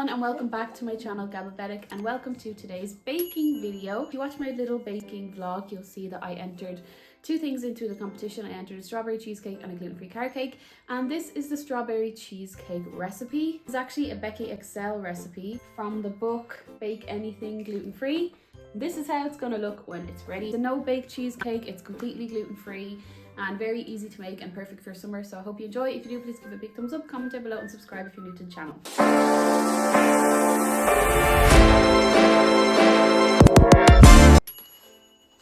everyone and welcome back to my channel Gabbabetic, and welcome to today's baking video. If you watch my little baking vlog, you'll see that I entered two things into the competition. I entered a strawberry cheesecake and a gluten-free carrot cake, and this is the strawberry cheesecake recipe. It's actually a Becky Excell recipe from the book Bake Anything Gluten-Free. This is how it's going to look when it's ready. It's a no-bake cheesecake. It's completely gluten-free and very easy to make and perfect for summer. So I hope you enjoy. If you do, please give it a big thumbs up, comment down below and subscribe if you're new to the channel.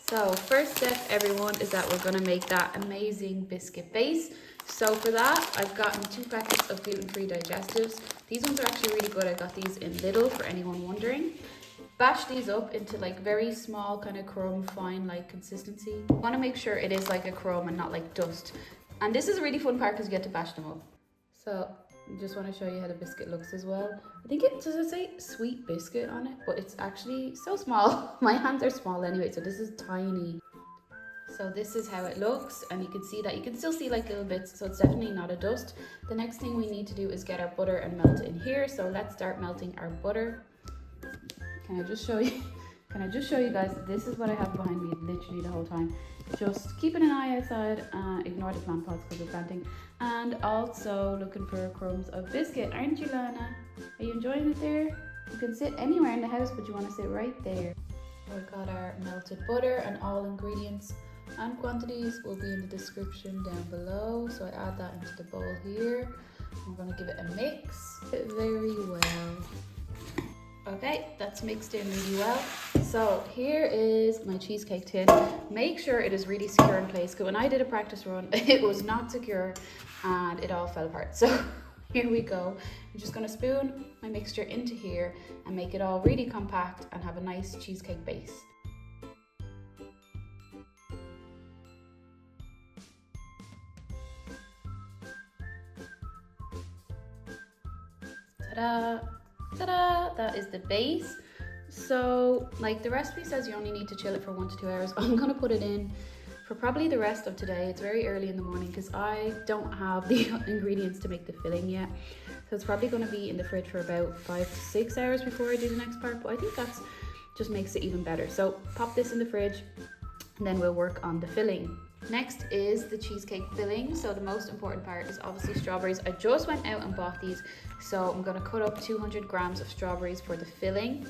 So first step, everyone, is that we're going to make that amazing biscuit base. So for that, I've gotten 2 packets of gluten-free digestives. These ones are actually really good. I got these in Lidl for anyone wondering. Bash these up into like very small kind of crumb fine like consistency. You want to make sure it is like a crumb and not like dust. And this is a really fun part because you get to bash them up. So I just want to show you how the biscuit looks as well. I think does it say sweet biscuit on it, but it's actually so small. My hands are small anyway, so this is tiny. So this is how it looks, and you can see that you can still see like little bits, so it's definitely not a dust. The next thing we need to do is get our butter and melt it in here. So let's start melting our butter. Can I just show you guys, this is what I have behind me literally the whole time. Just keeping an eye outside, ignore the plant pots because we're planting, and also looking for crumbs of biscuit. Aren't you, Lana? Are you enjoying it there? You can sit anywhere in the house, but you want to sit right there. We've got our melted butter, and all ingredients and quantities will be in the description down below. So I add that into the bowl here. I'm going to give it a mix very well. Okay, that's mixed in really well. So here is my cheesecake tin. Make sure it is really secure in place, because when I did a practice run, it was not secure and it all fell apart. So here we go. I'm just gonna spoon my mixture into here and make it all really compact and have a nice cheesecake base. Ta-da! Ta-da! That is the base. So like the recipe says, you only need to chill it for 1 to 2 hours. I'm gonna put it in for probably the rest of today. It's very early in the morning because I don't have the ingredients to make the filling yet. So it's probably gonna be in the fridge for about 5 to 6 hours before I do the next part, but I think that's just makes it even better. So pop this in the fridge and then we'll work on the filling. Next is the cheesecake filling. So the most important part is obviously strawberries. I just went out and bought these. So I'm going to cut up 200 grams of strawberries for the filling.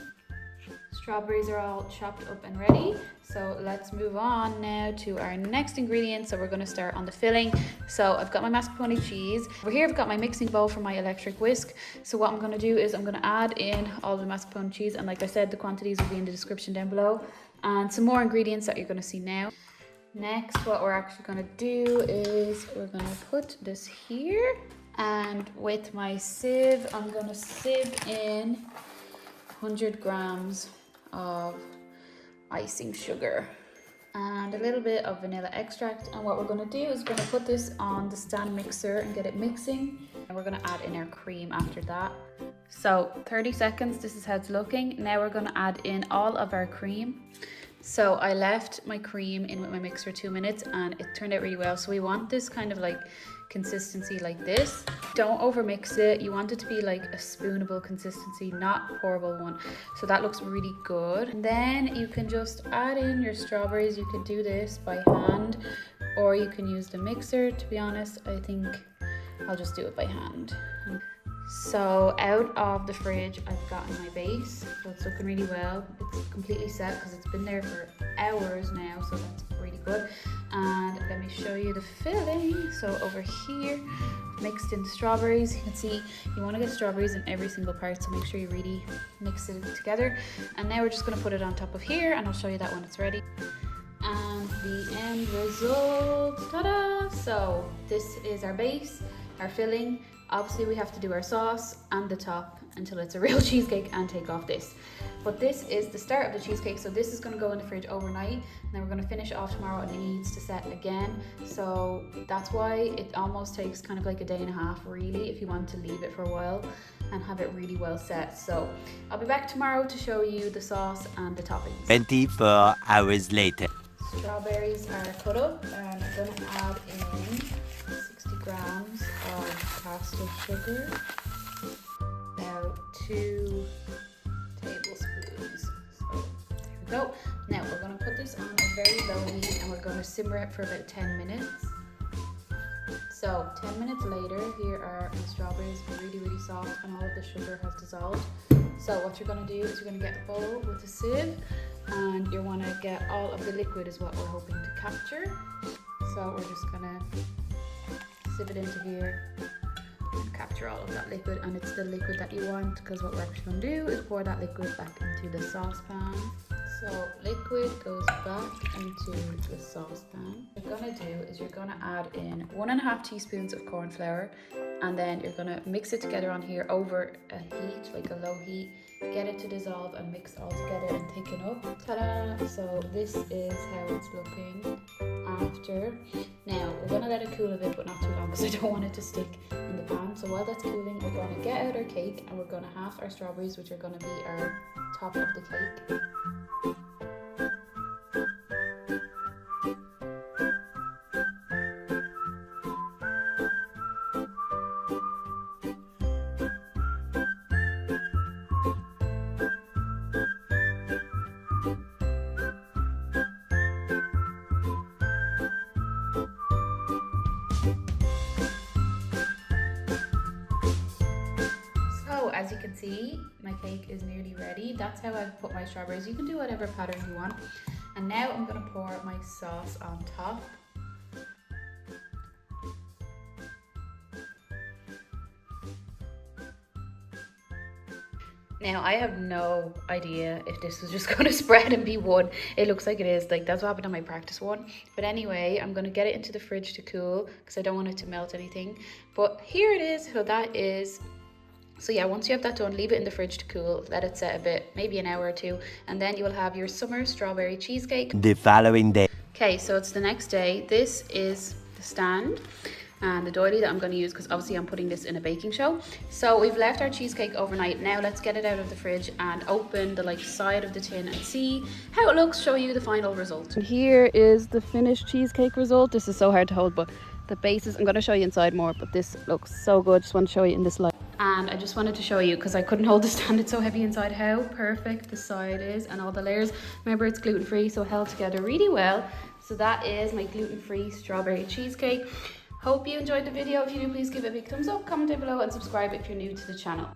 Strawberries are all chopped up and ready. So let's move on now to our next ingredient. So we're going to start on the filling. So I've got my mascarpone cheese. Over here I've got my mixing bowl for my electric whisk. So what I'm going to do is I'm going to add in all the mascarpone cheese. And like I said, the quantities will be in the description down below. And some more ingredients that you're going to see now. Next, what we're actually going to do is we're going to put this here, and with my sieve I'm going to sieve in 100 grams of icing sugar and a little bit of vanilla extract. And what we're going to do is we're going to put this on the stand mixer and get it mixing, and we're going to add in our cream after that. So 30 seconds, this is how it's looking. Now we're going to add in all of our cream. So I left my cream in with my mix for 2 minutes and it turned out really well. So we want this kind of like consistency like this. Don't overmix it. You want it to be like a spoonable consistency, not a pourable one. So that looks really good. And then you can just add in your strawberries. You can do this by hand or you can use the mixer. To be honest, I think I'll just do it by hand. So out of the fridge, I've gotten my base. So it's looking really well. It's completely set because it's been there for hours now. So that's pretty good. And let me show you the filling. So over here, mixed in the strawberries. You can see you want to get strawberries in every single part. So make sure you really mix it together. And now we're just going to put it on top of here. And I'll show you that when it's ready. And the end result, ta-da! So this is our base, our filling. Obviously we have to do our sauce and the top until it's a real cheesecake and take off this. But this is the start of the cheesecake. So this is going to go in the fridge overnight, and then we're going to finish it off tomorrow and it needs to set again. So that's why it almost takes kind of like a day and a half really if you want to leave it for a while and have it really well set. So I'll be back tomorrow to show you the sauce and the toppings. 24 hours later. Strawberries are cut up and I'm going to add in 60 grams of caster sugar, about 2 2 tablespoons. So there we go. Now we're going to put this on a very low heat and we're going to simmer it for about 10 minutes. So 10 minutes later, here are my strawberries, really soft, and all of the sugar has dissolved. So what you're going to do is you're going to get a bowl with a sieve, and you want to get all of the liquid is what we're hoping to capture. So we're just going to sieve it into here and capture all of that liquid, and it's the liquid that you want, because what we're actually going to do is pour that liquid back into the saucepan. So liquid goes back into the saucepan. What you're going to do is you're going to add in 1.5 teaspoons of corn flour, and then you're going to mix it together on here over a heat, like a low heat. Get it to dissolve and mix all together and thicken up. Ta-da! So this is how it's looking after. Now we're going to let it cool a bit, but not too long, because I don't want it to stick in the pan. So while that's cooling, we're going to get out our cake, and we're going to halve our strawberries, which are going to be our top of the cake. As you can see, my cake is nearly ready. That's how I've put my strawberries. You can do whatever pattern you want. And now I'm going to pour my sauce on top. Now, I have no idea if this was just going to spread and be one. It looks like it is. Like, that's what happened on my practice one. But anyway, I'm going to get it into the fridge to cool, because I don't want it to melt anything. But here it is. So that is... So yeah, once you have that done, leave it in the fridge to cool, let it set a bit, maybe an hour or two, and then you will have your summer strawberry cheesecake. The following day. Okay, so it's the next day. This is the stand and the doily that I'm going to use, because obviously I'm putting this in a baking show. So we've left our cheesecake overnight. Now let's get it out of the fridge and open the side of the tin and see how it looks, show you the final result. And here is the finished cheesecake result. This is so hard to hold, but the bases, I'm going to show you inside more, but this looks so good. Just want to show you in this light. And I just wanted to show you, because I couldn't hold the stand, it's so heavy inside, how perfect the side is and all the layers. Remember, it's gluten-free, so held together really well. So that is my gluten-free strawberry cheesecake. Hope you enjoyed the video. If you do, please give it a big thumbs up, comment down below, and subscribe if you're new to the channel.